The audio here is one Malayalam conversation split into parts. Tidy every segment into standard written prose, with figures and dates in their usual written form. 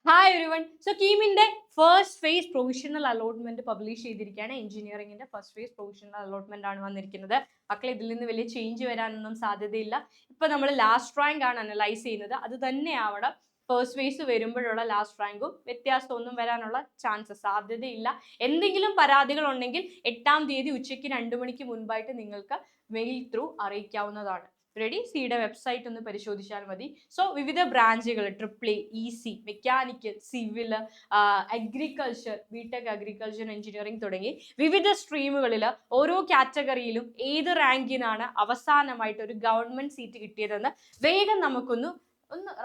Hi everyone. സോ കീമിന്റെ first phase provisional allotment publish ചെയ്തിരിക്കുകയാണ്. എഞ്ചിനീയറിംഗിന്റെ ഫസ്റ്റ് ഫേസ് പ്രൊവിഷണൽ അലോട്ട്മെന്റ് ആണ് വന്നിരിക്കുന്നത്. മക്കളെ, ഇതിൽ നിന്ന് വലിയ ചേഞ്ച് വരാനൊന്നും സാധ്യതയില്ല. ഇപ്പൊ നമ്മൾ ലാസ്റ്റ് റാങ്ക് ആണ് അനലൈസ് ചെയ്യുന്നത്. അത് തന്നെയാവണം ഫസ്റ്റ് ഫേസ് വരുമ്പോഴുള്ള ലാസ്റ്റ് റാങ്കും. വ്യത്യാസമൊന്നും വരാനുള്ള സാധ്യതയില്ല. എന്തെങ്കിലും പരാതികൾ ഉണ്ടെങ്കിൽ 8-ാം തീയതി ഉച്ചയ്ക്ക് 2 മണിക്ക് മുൻപായിട്ട് നിങ്ങൾക്ക് മെയിൽ ത്രൂ അറിയിക്കാവുന്നതാണ്. റെഡി? സിയുടെ വെബ്സൈറ്റ് ഒന്ന് പരിശോധിച്ചാൽ മതി. സോ വിവിധ ബ്രാഞ്ചുകൾ triple EC, mechanical, civil, agriculture, BTech agriculture engineering തുടങ്ങി വിവിധ സ്ട്രീമുകളിൽ ഓരോ കാറ്റഗറിയിലും ഏത് റാങ്കിനാണ് അവസാനമായിട്ട് ഒരു ഗവൺമെന്റ് സീറ്റ് കിട്ടിയതെന്ന് വേഗം നമുക്കൊന്ന്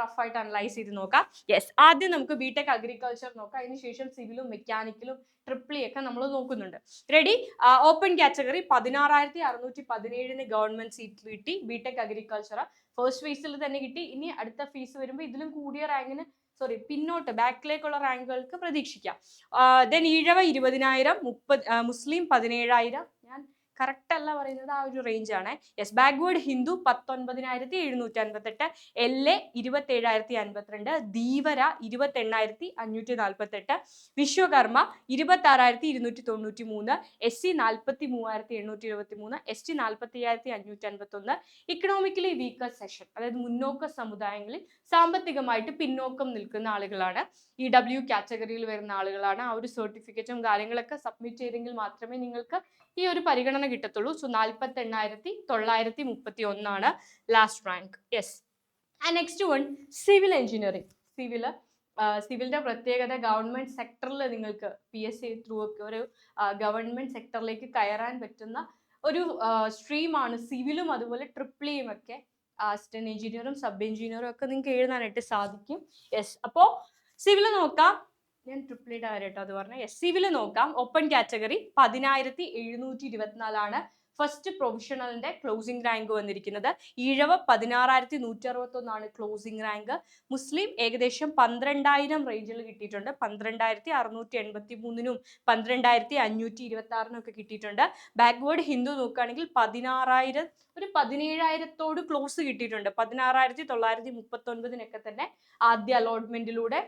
റഫായിട്ട് അനലൈസ് ചെയ്ത് നോക്കാം. യെസ്, ആദ്യം നമുക്ക് ബിടെക് അഗ്രികൾച്ചർ നോക്കാം. അതിനുശേഷം സിവിലും മെക്കാനിക്കലും ട്രിപ്പിൾ ഒക്കെ നമ്മൾ നോക്കുന്നുണ്ട്. Ready? Open category 16,617 government seat കിട്ടി. ബിടെക് അഗ്രികൾച്ചർ ഫസ്റ്റ് ഫേസിൽ തന്നെ കിട്ടി. ഇനി അടുത്ത ഫേസ് വരുമ്പോൾ ഇതിലും കൂടിയ റാങ്കിന് പിന്നോട്ട് ബാക്കിലേക്കുള്ള റാങ്കുകൾക്ക് പ്രതീക്ഷിക്കാം. ദെൻ ഈഴവ 20,000, മുസ്ലിം 17,000. ഞാൻ കറക്റ്റ് അല്ല പറയുന്നത്, ആ ഒരു റേഞ്ച് ആണ്. Yes. Backward Hindu 19,758, LA 27,052, Dheevara 28,548, Vishwakarma 26,293, SC 43,823, ST 45,551. Economically weaker session, അതായത് മുന്നോക്ക സമുദായങ്ങളിൽ സാമ്പത്തികമായിട്ട് പിന്നോക്കം നിൽക്കുന്ന ആളുകളാണ്. EW കാറ്റഗറിയിൽ വരുന്ന ആളുകളാണ്. ആ ഒരു സർട്ടിഫിക്കറ്റും കാര്യങ്ങളൊക്കെ സബ്മിറ്റ് ചെയ്തെങ്കിൽ മാത്രമേ നിങ്ങൾക്ക് ഈ ഒരു പരിഗണന കിട്ടത്തുള്ളൂ. So 48,931 last rank. Yes. And next one civil engineering. സിവിലിന്റെ പ്രത്യേകത, ഗവൺമെന്റ് സെക്ടറിൽ നിങ്ങൾക്ക് PSC ത്രൂ ഒക്കെ ഒരു ഗവൺമെന്റ് സെക്ടറിലേക്ക് കയറാൻ പറ്റുന്ന ഒരു സ്ട്രീമാണ് സിവിലും. അതുപോലെ ട്രിപ്പിളിയും ഒക്കെ അസിസ്റ്റന്റ് എഞ്ചിനീയറും സബ് എഞ്ചിനീയറും ഒക്കെ നിങ്ങൾക്ക് എഴുതാനായിട്ട് സാധിക്കും. യെസ്. അപ്പോൾ സിവിൽ നോക്കാം. ഞാൻ ട്രിപ്പിളിയുടെ കാര്യമായിട്ട് അത് പറഞ്ഞ. യെസ്, സിവിൽ നോക്കാം. ഓപ്പൺ കാറ്റഗറി 10,724 ഫസ്റ്റ് പ്രൊവിഷണലിന്റെ ക്ലോസിംഗ് റാങ്ക് വന്നിരിക്കുന്നത്. Ezhava 16,161 closing rank. മുസ്ലിം ഏകദേശം 12,000 റേഞ്ചിൽ കിട്ടിയിട്ടുണ്ട്. 12,683 12,526 ഒക്കെ കിട്ടിയിട്ടുണ്ട്. ബാക്ക്വേർഡ് ഹിന്ദു നോക്കുകയാണെങ്കിൽ 16,000, ഒരു 17,000 ക്ലോസ് കിട്ടിയിട്ടുണ്ട്. 16,939 തന്നെ ആദ്യ അലോട്ട്മെന്റിലൂടെ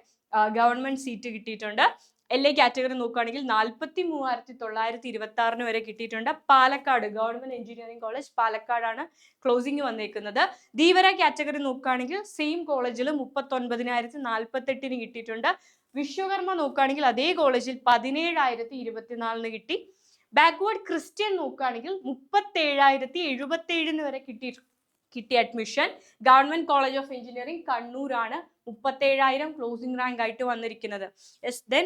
ഗവൺമെന്റ് സീറ്റ് കിട്ടിയിട്ടുണ്ട്. LA കാറ്റഗറി നോക്കുകയാണെങ്കിൽ 43,926 വരെ കിട്ടിയിട്ടുണ്ട്. പാലക്കാട് ഗവൺമെന്റ് എഞ്ചിനീയറിംഗ് കോളേജ് പാലക്കാടാണ് ക്ലോസിംഗ് വന്നേക്കുന്നത്. ധീവര കാറ്റഗറി നോക്കുകയാണെങ്കിൽ സെയിം കോളേജിൽ 39,048 കിട്ടിയിട്ടുണ്ട്. വിശ്വകർമ്മ നോക്കുകയാണെങ്കിൽ അതേ കോളേജിൽ 17,024 കിട്ടി. ബാക്ക്വേർഡ് ക്രിസ്ത്യൻ നോക്കുകയാണെങ്കിൽ 37,077 വരെ കിട്ടിയ admission. Government college of engineering കണ്ണൂരാണ് 37,000 ക്ലോസിംഗ് റാങ്ക് ആയിട്ട് വന്നിരിക്കുന്നത്. യെസ്. ദെൻ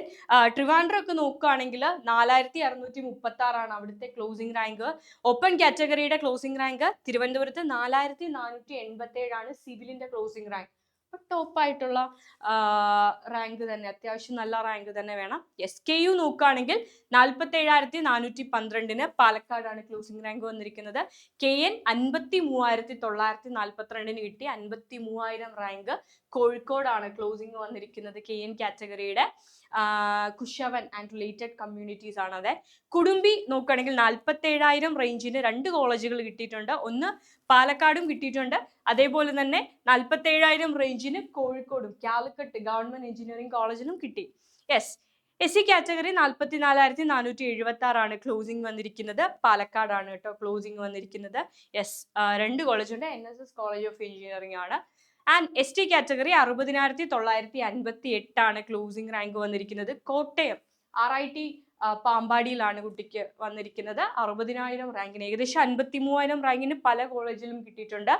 ട്രിവാൻഡ്രം ഒക്കെ നോക്കുകയാണെങ്കിൽ 4,636 അവിടുത്തെ ക്ലോസിംഗ് റാങ്ക്. ഓപ്പൺ കാറ്റഗറിയുടെ ക്ലോസിംഗ് റാങ്ക് തിരുവനന്തപുരത്ത് 4,487 സിവിലിന്റെ ക്ലോസിംഗ് റാങ്ക്. ടോപ്പായിട്ടുള്ള റാങ്ക് തന്നെ, അത്യാവശ്യം നല്ല റാങ്ക് തന്നെ വേണം. SKU നോക്കുകയാണെങ്കിൽ 47,412 പാലക്കാടാണ് ക്ലോസിംഗ് റാങ്ക് വന്നിരിക്കുന്നത്. KN 53,942 കിട്ടി. 53,000 റാങ്ക് കോഴിക്കോടാണ് ക്ലോസിംഗ് വന്നിരിക്കുന്നത്. KN കാറ്റഗറിയുടെ കുശവൻ ആൻഡ് റിലേറ്റഡ് കമ്മ്യൂണിറ്റീസ് ആണ്. അതെ. കുടുംബി നോക്കുകയാണെങ്കിൽ 47,000 റേഞ്ചിന് 2 കോളേജുകൾ കിട്ടിയിട്ടുണ്ട്. ഒന്ന് പാലക്കാടും കിട്ടിയിട്ടുണ്ട്. അതേപോലെ തന്നെ 47,000 റേഞ്ചിന് കോഴിക്കോടും കാലിക്കറ്റ് ഗവൺമെന്റ് എഞ്ചിനീയറിംഗ് കോളേജിലും കിട്ടി. യെസ്. SC കാറ്റഗറി 44,476 ക്ലോസിംഗ് വന്നിരിക്കുന്നത്. പാലക്കാടാണ് കേട്ടോ ക്ലോസിംഗ് വന്നിരിക്കുന്നത്. യെസ്. 2 കോളേജുണ്ട്. NSS കോളേജ് ഓഫ് എഞ്ചിനീയറിംഗ് ആണ്. And ST category 60,958 closing rank വന്നിരിക്കുന്നത്. കോട്ടയം RIT പാമ്പാടിയിലാണ് കുട്ടിക്ക് വന്നിരിക്കുന്നത്. 60,000 റാങ്കിന്, ഏകദേശം 53,000 റാങ്കിന് പല കോളേജിലും കിട്ടിയിട്ടുണ്ട്.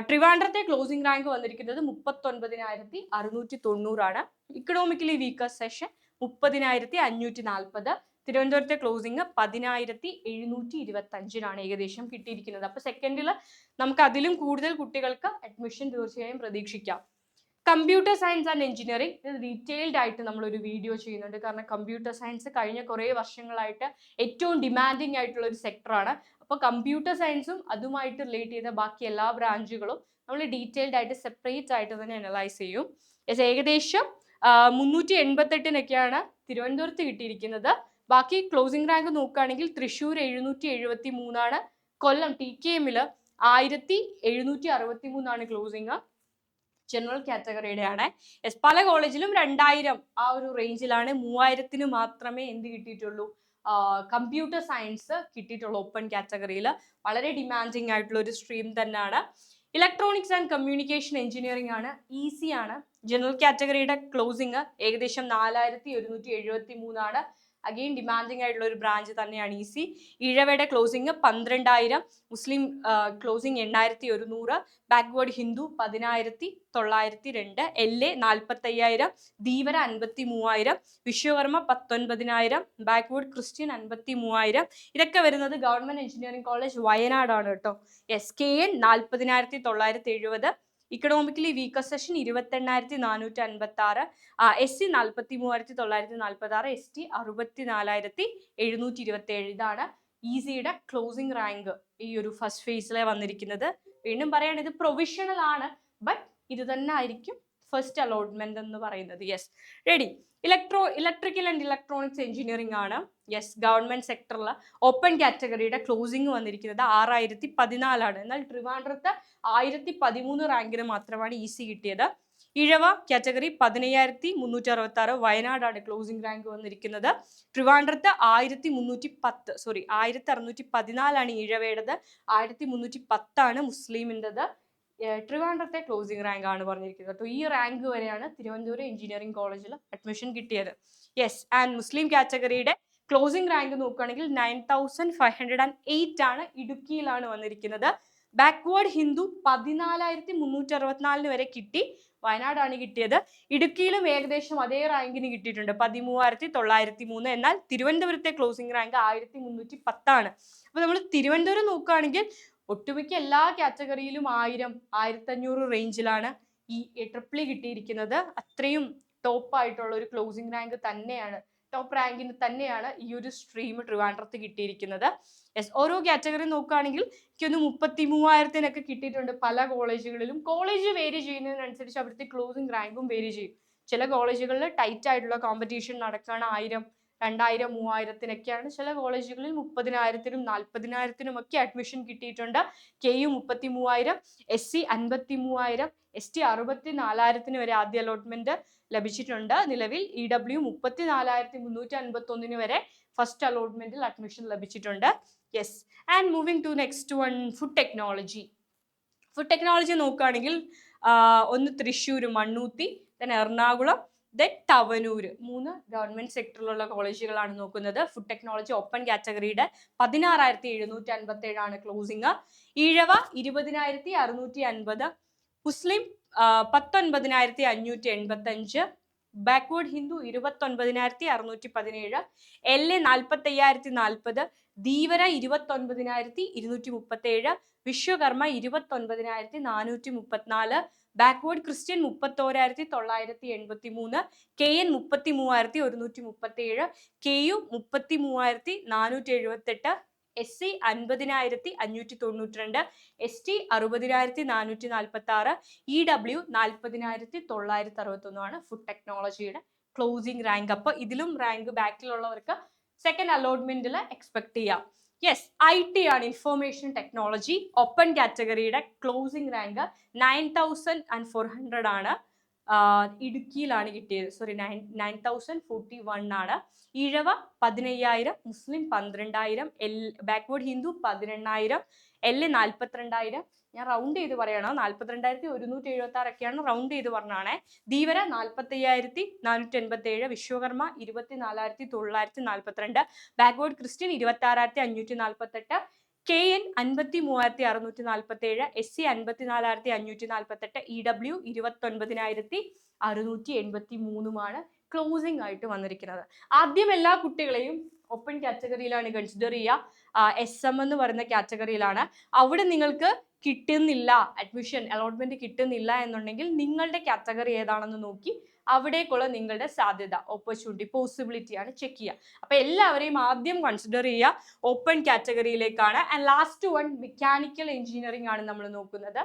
ട്രിവാൻഡ്രത്തെ ക്ലോസിംഗ് റാങ്ക് വന്നിരിക്കുന്നത് 39,690. Economically weaker session 30,540. തിരുവനന്തപുരത്തെ ക്ലോസിംഗ് 10,725 ഏകദേശം കിട്ടിയിരിക്കുന്നത്. അപ്പൊ സെക്കൻഡിൽ നമുക്ക് അതിലും കൂടുതൽ കുട്ടികൾക്ക് അഡ്മിഷൻ തീർച്ചയായും പ്രതീക്ഷിക്കാം. കമ്പ്യൂട്ടർ സയൻസ് ആൻഡ് എഞ്ചിനീയറിംഗ് ഇത് ഡീറ്റെയിൽഡ് ആയിട്ട് നമ്മളൊരു വീഡിയോ ചെയ്യുന്നുണ്ട്. കാരണം കമ്പ്യൂട്ടർ സയൻസ് കഴിഞ്ഞ കുറേ വർഷങ്ങളായിട്ട് ഏറ്റവും ഡിമാൻഡിങ് ആയിട്ടുള്ള ഒരു സെക്ടറാണ്. അപ്പോൾ കമ്പ്യൂട്ടർ സയൻസും അതുമായിട്ട് റിലേറ്റ് ചെയ്ത ബാക്കി എല്ലാ ബ്രാഞ്ചുകളും നമ്മൾ ഡീറ്റെയിൽഡ് ആയിട്ട് സെപ്പറേറ്റ് ആയിട്ട് തന്നെ അനലൈസ് ചെയ്യും. ഏകദേശം 388 തിരുവനന്തപുരത്ത് കിട്ടിയിരിക്കുന്നത്. ബാക്കി ക്ലോസിംഗ് റാങ്ക് നോക്കുകയാണെങ്കിൽ തൃശ്ശൂർ 773, കൊല്ലം TKM 1,763 ക്ലോസിംഗ്. ജനറൽ കാറ്റഗറിയുടെ ആണ്. യെസ്, പല കോളേജിലും 2000 ആ ഒരു റേഞ്ചിലാണ്. 3000-ന് മാത്രമേ എന്ത് കിട്ടിയിട്ടുള്ളൂ, കമ്പ്യൂട്ടർ സയൻസ് കിട്ടിയിട്ടുള്ളൂ ഓപ്പൺ കാറ്റഗറിയിൽ. വളരെ ഡിമാൻഡിങ് ആയിട്ടുള്ള ഒരു സ്ട്രീം തന്നെയാണ്. ഇലക്ട്രോണിക്സ് ആൻഡ് കമ്മ്യൂണിക്കേഷൻ എഞ്ചിനീയറിംഗ് ആണ്, ഈസി ആണ്. ജനറൽ കാറ്റഗറിയുടെ ക്ലോസിംഗ് ഏകദേശം 4173 ആണ്. അഗെയിൻ ഡിമാൻഡിങ് ആയിട്ടുള്ള ഒരു ബ്രാഞ്ച് തന്നെയാണ് ഈസി. ഈഴവയുടെ closing 12000, Muslim closing 8100, backward Hindu 10902, LA 45000, Dheevara 53000, Vishwakarma 19000, backward Christian 53000. ഇതൊക്കെ വരുന്നത് ഗവൺമെന്റ് എഞ്ചിനീയറിംഗ് കോളേജ് വയനാടാണ് കേട്ടോ. SKN 40970, economically weaker session 28456, SC 43946, ST 64727. ഇതാണ് ഈസിയുടെ ക്ലോസിംഗ് റാങ്ക് ഈ ഒരു ഫസ്റ്റ് ഫേസിലെ വന്നിരിക്കുന്നത്. വീണ്ടും പറയാണ്, ഇത് പ്രൊവിഷണൽ ആണ്, ബട്ട് ഇത് തന്നെ ആയിരിക്കും ഫസ്റ്റ് അലോട്ട്മെന്റ് എന്ന് പറയുന്നത്. Yes, ready. Electrical and electronics engineering ആണ്. യെസ്, ഗവൺമെന്റ് സെക്ടറിൽ ഓപ്പൺ കാറ്റഗറിയുടെ ക്ലോസിംഗ് വന്നിരിക്കുന്നത് 6014 എന്നാൽ ട്രിവാൻഡ്രത്ത് 1013 റാങ്കിന് മാത്രമാണ് ഈസി കിട്ടിയത്. ഇഴവ കാറ്റഗറി 15366, വയനാടാണ് ക്ലോസിംഗ് റാങ്ക് വന്നിരിക്കുന്നത്. ട്രിവാൻഡ്രത്ത് 1614 ഇഴവയുടേത്, 1310 മുസ്ലിമിൻ്റെത്. ട്രിവാൻഡ്രത്തെ ക്ലോസിംഗ് റാങ്ക് ആണ് പറഞ്ഞിരിക്കുന്നത്. അപ്പോൾ ഈ റാങ്ക് വരെയാണ് തിരുവനന്തപുരം എഞ്ചിനീയറിംഗ് കോളേജിൽ അഡ്മിഷൻ കിട്ടിയത്. യെസ്, ആൻഡ് മുസ്ലിം കാറ്റഗറിയുടെ ക്ലോസിംഗ് റാങ്ക് നോക്കുകയാണെങ്കിൽ 9508 ആണ്, ഇടുക്കിയിലാണ് വന്നിരിക്കുന്നത്. ബാക്ക്വേർഡ് ഹിന്ദു 14364 വരെ കിട്ടി, വയനാടാണ് കിട്ടിയത്. ഇടുക്കിയിലും ഏകദേശം അതേ റാങ്കിന് കിട്ടിയിട്ടുണ്ട്, 13903. എന്നാൽ തിരുവനന്തപുരത്തെ ക്ലോസിംഗ് റാങ്ക് 1310 ആണ്. അപ്പൊ നമ്മൾ തിരുവനന്തപുരം നോക്കുകയാണെങ്കിൽ ഒട്ടുമിക്ക എല്ലാ കാറ്റഗറിയിലും 1000, 1500 റേഞ്ചിലാണ് ഈ ട്രിപ്പിൾ കിട്ടിയിരിക്കുന്നത്. അത്രയും ടോപ്പ് ആയിട്ടുള്ള ഒരു ക്ലോസിംഗ് റാങ്ക് തന്നെയാണ്, ടോപ്പ് റാങ്കിന് തന്നെയാണ് ഈ ഒരു സ്ട്രീം ട്രിവാൻഡ്രത്ത് കിട്ടിയിരിക്കുന്നത്. യെസ്, ഓരോ കാറ്റഗറി നോക്കുകയാണെങ്കിൽ എനിക്കൊന്ന് 33,000-നൊക്കെ കിട്ടിയിട്ടുണ്ട് പല കോളേജുകളിലും. കോളേജ് വേരി ചെയ്യുന്നതിനനുസരിച്ച് അവിടുത്തെ ക്ലോസിംഗ് റാങ്കും വേരി ചെയ്യും. ചില കോളേജുകളിൽ ടൈറ്റ് ആയിട്ടുള്ള കോമ്പറ്റീഷൻ നടക്കുകയാണ്, 1000, 2000, 3000-നൊക്കെയാണ്. ചില കോളേജുകളിൽ 30,000-നും 40,000-നും ഒക്കെ അഡ്മിഷൻ കിട്ടിയിട്ടുണ്ട്. KU 33,000, SC 53,000, ST 64,000 വരെ ആദ്യ അലോട്ട്മെന്റ് ലഭിച്ചിട്ടുണ്ട്. നിലവിൽ EW 34,351 വരെ ഫസ്റ്റ് അലോട്ട്മെന്റിൽ അഡ്മിഷൻ ലഭിച്ചിട്ടുണ്ട്. Yes, and moving to next one, food technology. Food technology നോക്കുകയാണെങ്കിൽ ഒന്ന് Thrissur Mannuthy, then Ernakulam, then Thavanur, 3 government സെക്ടറിലുള്ള കോളേജുകളാണ് നോക്കുന്നത്. ഫുഡ് ടെക്നോളജി ഓപ്പൺ കാറ്റഗറിയുടെ 16,757 ആണ് closing. Ezhava 20,650, Muslim 19,585, backward Hindu 29,617, LA 45,040, Dheevara 29,237, Vishwakarma 29,434, backward Christian 31,983, KN 33,137, KU 33,478, SC 50,592, ST 60,446, EW 40,961 ആണ് ഫുഡ് ടെക്നോളജിയുടെ ക്ലോസിംഗ് റാങ്ക്. അപ്പൊ ഇതിലും റാങ്ക് ബാക്കിലുള്ളവർക്ക് സെക്കൻഡ് അലോട്ട്മെന്റിൽ എക്സ്പെക്ട് ചെയ്യാം. യെസ്, IT ആണ്, ഇൻഫോർമേഷൻ ടെക്നോളജി ഓപ്പൺ കാറ്റഗറിയുടെ ക്ലോസിംഗ് റാങ്ക് 9400 ആണ്. ഇടുക്കിയിലാണ് കിട്ടിയത്, 9041 ആണ്. Ezhava 15,000, Muslim 12,000, backward Hindu 18,000, LA 42,000. ഞാൻ റൗണ്ട് ചെയ്ത് പറയണോ, 42,176 ഒക്കെയാണ് റൗണ്ട് ചെയ്ത് പറഞ്ഞാണേ. Dheevara 45,487, Vishwakarma 24,942, backward Christian 26,548, KN 53,647, SC 54,548, EW 29,683 closing ആയിട്ട് വന്നിരിക്കുന്നത്. ആദ്യം എല്ലാ കുട്ടികളെയും ഓപ്പൺ കാറ്റഗറിയിലാണ് കൺസിഡർ ചെയ്യുക. SM എന്ന് പറയുന്ന കാറ്റഗറിയിലാണ്. അവിടെ നിങ്ങൾക്ക് കിട്ടുന്നില്ല, അഡ്മിഷൻ അലോട്ട്മെന്റ് കിട്ടുന്നില്ല എന്നുണ്ടെങ്കിൽ നിങ്ങളുടെ കാറ്റഗറി ഏതാണെന്ന് നോക്കി അവിടേക്കുള്ള നിങ്ങളുടെ സാധ്യത, ഓപ്പർച്യൂണിറ്റി, പോസിബിലിറ്റി ആണ് ചെക്ക് ചെയ്യുക. അപ്പൊ എല്ലാവരെയും ആദ്യം കൺസിഡർ ചെയ്യുക ഓപ്പൺ കാറ്റഗറിയിലേക്കാണ്. And last one mechanical engineering ആണ് നമ്മൾ നോക്കുന്നത്.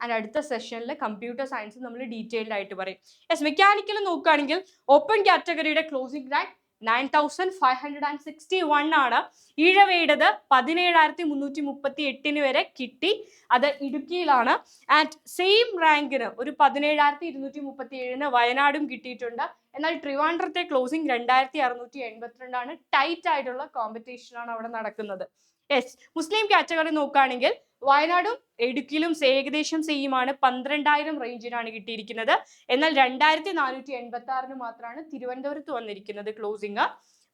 ആൻഡ് അടുത്ത സെഷനിൽ കമ്പ്യൂട്ടർ സയൻസ് നമ്മൾ ഡീറ്റെയിൽഡ് ആയിട്ട് പറയും. യെസ്, മെക്കാനിക്കൽ നോക്കുകയാണെങ്കിൽ ഓപ്പൺ കാറ്റഗറിയുടെ ക്ലോസിംഗ് റാങ്ക് 9,561 ആണ്. ഈഴവയുടേത് 17,338 വരെ കിട്ടി. അത് ഇടുക്കിയിലാണ്. ആൻഡ് സെയിം റാങ്കിന് ഒരു 17,237 വയനാടും കിട്ടിയിട്ടുണ്ട്. എന്നാൽ ട്രിവാൻഡ്രത്തെ ക്ലോസിംഗ് 2,682 ആണ്. ടൈറ്റ് ആയിട്ടുള്ള കോമ്പറ്റീഷൻ ആണ് അവിടെ നടക്കുന്നത്. യെസ്, മുസ്ലിം കാറ്റഗറി നോക്കുകയാണെങ്കിൽ വയനാടും ഇടുക്കിയിലും ഏകദേശം സെയിം ആണ്. 12,000 റേഞ്ചിനാണ് കിട്ടിയിരിക്കുന്നത്. എന്നാൽ 2,486 മാത്രമാണ് തിരുവനന്തപുരത്ത് വന്നിരിക്കുന്നത് ക്ലോസിംഗ്.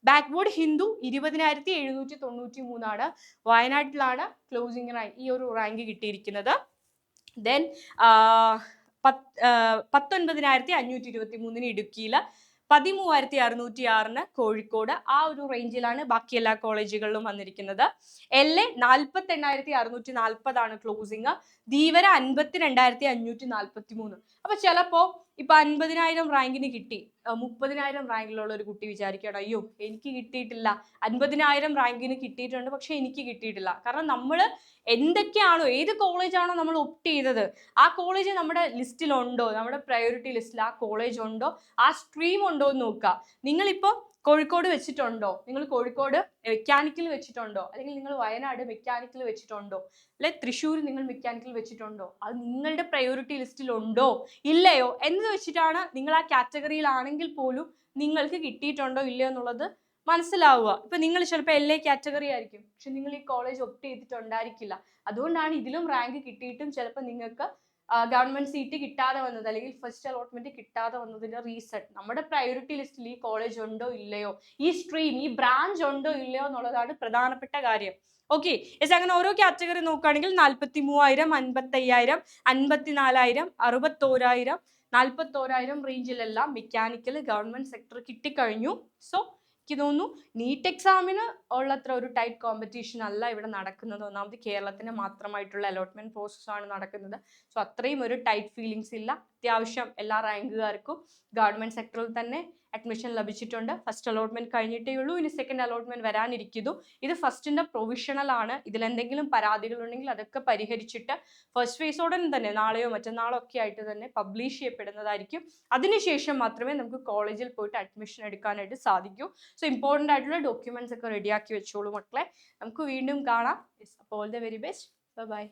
ബാക്ക്വേർഡ് ഹിന്ദു 20,793 ആണ്. വയനാട്ടിലാണ് ക്ലോസിംഗ് റാങ്ക്, ഈ ഒരു റാങ്ക് കിട്ടിയിരിക്കുന്നത്. ദെൻ 19,523 ഇടുക്കിയിൽ, 13,606 കോഴിക്കോട്. ആ ഒരു റേഞ്ചിലാണ് ബാക്കി എല്ലാ കോളേജുകളിലും വന്നിരിക്കുന്നത്. LA 48,640 ആണ് ക്ലോസിംഗ്. ധീവര 52,543. അപ്പൊ ചിലപ്പോ ഇപ്പൊ 50,000 റാങ്കിന് കിട്ടി, 30,000 റാങ്കിലുള്ള ഒരു കുട്ടി വിചാരിക്കണം, അയ്യോ എനിക്ക് കിട്ടിയിട്ടില്ല. 50,000 റാങ്കിന് കിട്ടിയിട്ടുണ്ട് പക്ഷെ എനിക്ക് കിട്ടിയിട്ടില്ല. കാരണം നമ്മൾ എന്തൊക്കെയാണോ, ഏത് കോളേജാണോ നമ്മൾ ഒപ്റ്റ് ചെയ്തത്, ആ കോളേജ് നമ്മുടെ ലിസ്റ്റിലുണ്ടോ, നമ്മുടെ പ്രയോറിറ്റി ലിസ്റ്റിൽ ആ കോളേജ് ഉണ്ടോ, ആ സ്ട്രീം ഉണ്ടോ എന്ന് നോക്കുക. നിങ്ങളിപ്പോൾ കോഴിക്കോട് വെച്ചിട്ടുണ്ടോ, നിങ്ങൾ കോഴിക്കോട് മെക്കാനിക്കൽ വെച്ചിട്ടുണ്ടോ, അല്ലെങ്കിൽ നിങ്ങൾ വയനാട് മെക്കാനിക്കൽ വെച്ചിട്ടുണ്ടോ, അല്ലെ തൃശ്ശൂർ നിങ്ങൾ മെക്കാനിക്കൽ വെച്ചിട്ടുണ്ടോ, അത് നിങ്ങളുടെ പ്രയോറിറ്റി ലിസ്റ്റിൽ ഉണ്ടോ ഇല്ലയോ എന്ന് വെച്ചിട്ടാണ് നിങ്ങൾ ആ കാറ്റഗറിയിലാണെങ്കിൽ പോലും നിങ്ങൾക്ക് കിട്ടിയിട്ടുണ്ടോ ഇല്ലയോ എന്നുള്ളത് മനസ്സിലാവുക. ഇപ്പൊ നിങ്ങൾ ചിലപ്പോൾ LA കാറ്റഗറി ആയിരിക്കും, പക്ഷെ നിങ്ങൾ ഈ കോളേജ് ഒപ്റ്റ് ചെയ്തിട്ടുണ്ടായിരിക്കില്ല. അതുകൊണ്ടാണ് ഇതിലും റാങ്ക് കിട്ടിയിട്ടും ചിലപ്പോൾ നിങ്ങൾക്ക് ഗവൺമെന്റ് സീറ്റ് കിട്ടാതെ വന്നത്, അല്ലെങ്കിൽ ഫസ്റ്റ് അലോട്ട്മെന്റ് കിട്ടാതെ വന്നതിന്റെ റീസൺ നമ്മുടെ പ്രയോറിറ്റി ലിസ്റ്റിൽ ഈ കോളേജ് ഉണ്ടോ ഇല്ലയോ, ഈ സ്ട്രീം, ഈ ബ്രാഞ്ച് ഉണ്ടോ ഇല്ലയോ എന്നുള്ളതാണ് പ്രധാനപ്പെട്ട കാര്യം. Okay, yes. അങ്ങനെ ഓരോ കാറ്റഗറി നോക്കുകയാണെങ്കിൽ 43,000, 55,000, 54,000, 61,000, 41,000 റേഞ്ചിലെല്ലാം മെക്കാനിക്കൽ ഗവൺമെന്റ് സെക്ടർ കിട്ടിക്കഴിഞ്ഞു. സോ എനിക്ക് തോന്നുന്നു നീറ്റ് എക്സാമിന് ഉള്ളത്ര ഒരു ടൈറ്റ് കോമ്പറ്റീഷൻ അല്ല ഇവിടെ നടക്കുന്നത്. ഒന്നാമത് കേരളത്തിന് മാത്രമായിട്ടുള്ള അലോട്ട്മെന്റ് പ്രോസസ് ആണ് നടക്കുന്നത്. സോ അത്രയും ഒരു ടൈറ്റ് ഫീലിങ്സ് ഇല്ല. അത്യാവശ്യം എല്ലാ റാങ്കുകാർക്കും ഗവൺമെന്റ് സെക്ടറിൽ തന്നെ അഡ്മിഷൻ ലഭിച്ചിട്ടുണ്ട്. ഫസ്റ്റ് അലോട്ട്മെന്റ് കഴിഞ്ഞിട്ടേ ഉള്ളൂ, ഇനി സെക്കൻഡ് അലോട്ട്മെന്റ് വരാനിരിക്കുന്നു. ഇത് ഫസ്റ്റിന്റെ പ്രൊവിഷണൽ ആണ്. ഇതിലെന്തെങ്കിലും പരാതികൾ ഉണ്ടെങ്കിൽ അതൊക്കെ പരിഹരിച്ചിട്ട് ഫസ്റ്റ് ഫേസോടെ തന്നെ നാളെയോ മറ്റന്നാളോ ഒക്കെ ആയിട്ട് തന്നെ പബ്ലിഷ് ചെയ്യപ്പെടുന്നതായിരിക്കും. അതിനുശേഷം മാത്രമേ നമുക്ക് കോളേജിൽ പോയിട്ട് അഡ്മിഷൻ എടുക്കാനായിട്ട് സാധിക്കൂ. സോ ഇമ്പോർട്ടൻ്റ് ആയിട്ടുള്ള ഡോക്യുമെന്റ്സ് ഒക്കെ റെഡിയാക്കി വെച്ചോളൂ മക്കളെ. നമുക്ക് വീണ്ടും കാണാം. അപ്പോൾ all the very best. By.